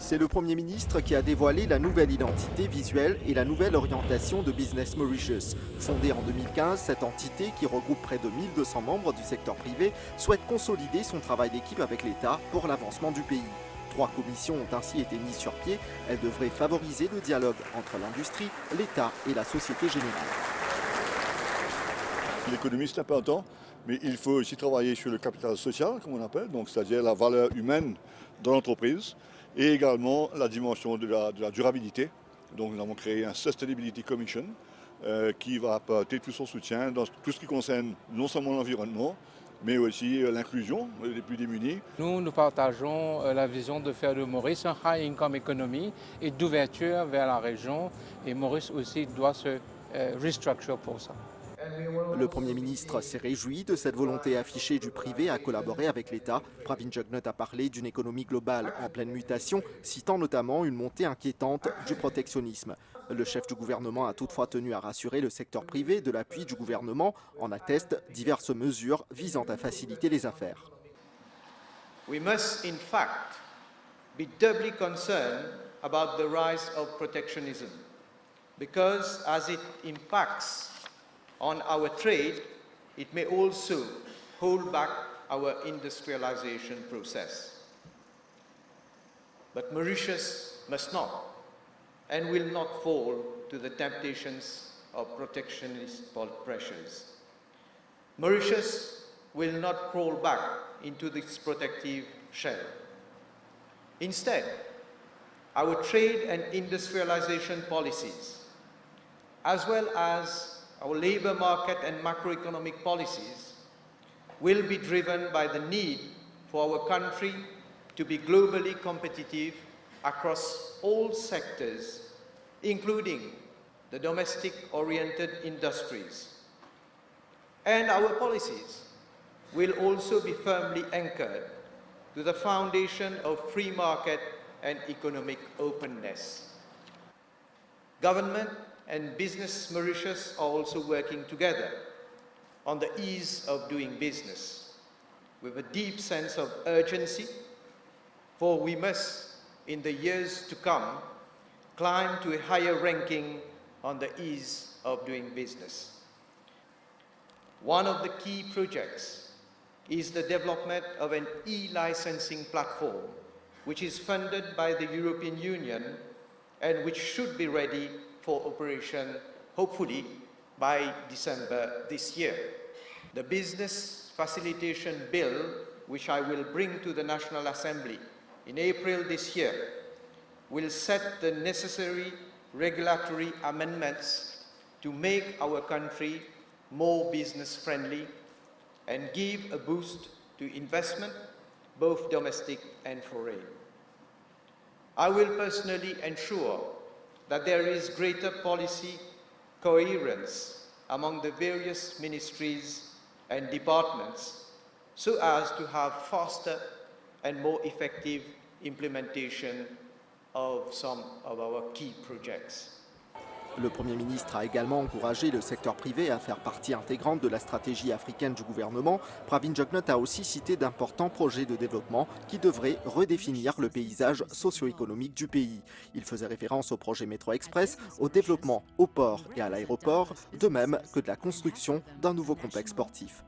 C'est le Premier ministre qui a dévoilé la nouvelle identité visuelle et la nouvelle orientation de Business Mauritius. Fondée en 2015, cette entité, qui regroupe près de 1200 membres du secteur privé, souhaite consolider son travail d'équipe avec l'État pour l'avancement du pays. 3 commissions ont ainsi été mises sur pied. Elles devraient favoriser le dialogue entre l'industrie, l'État et la société générale. L'économie, c'est important, mais il faut aussi travailler sur le capital social, comme on appelle, donc c'est-à-dire la valeur humaine dans l'entreprise, et également la dimension de la durabilité. Donc nous avons créé un Sustainability Commission qui va apporter tout son soutien dans tout ce qui concerne non seulement l'environnement, mais aussi l'inclusion des plus démunis. Nous partageons la vision de faire de Maurice un high income economy et d'ouverture vers la région. Et Maurice aussi doit se restructure pour ça. Le Premier ministre s'est réjoui de cette volonté affichée du privé à collaborer avec l'État. Pravin Jugnauth a parlé d'une économie globale en pleine mutation, citant notamment une montée inquiétante du protectionnisme. Le chef du gouvernement a toutefois tenu à rassurer le secteur privé de l'appui du gouvernement. En attestent diverses mesures visant à faciliter les affaires. We must in fact be doubly concerned about the rise of protectionism because as it impacts on our trade, it may also hold back our industrialization process. But Mauritius must not and will not fall to the temptations of protectionist pressures. Mauritius will not crawl back into this protective shell. Instead, our trade and industrialization policies, as well as our labor market and macroeconomic policies, will be driven by the need for our country to be globally competitive across all sectors, including the domestic-oriented industries. And our policies will also be firmly anchored to the foundation of free market and economic openness. Government and Business Mauritius are also working together on the ease of doing business with a deep sense of urgency, for we must, in the years to come, climb to a higher ranking on the ease of doing business. One of the key projects is the development of an e-licensing platform, which is funded by the European Union and which should be ready for operation, hopefully, by December this year. The Business Facilitation Bill, which I will bring to the National Assembly in April this year, will set the necessary regulatory amendments to make our country more business-friendly and give a boost to investment, both domestic and foreign. I will personally ensure that there is greater policy coherence among the various ministries and departments so as to have faster and more effective implementation of some of our key projects. Le Premier ministre a également encouragé le secteur privé à faire partie intégrante de la stratégie africaine du gouvernement. Pravin Jugnauth a aussi cité d'importants projets de développement qui devraient redéfinir le paysage socio-économique du pays. Il faisait référence au projet Métro Express, au développement au port et à l'aéroport, de même que de la construction d'un nouveau complexe sportif.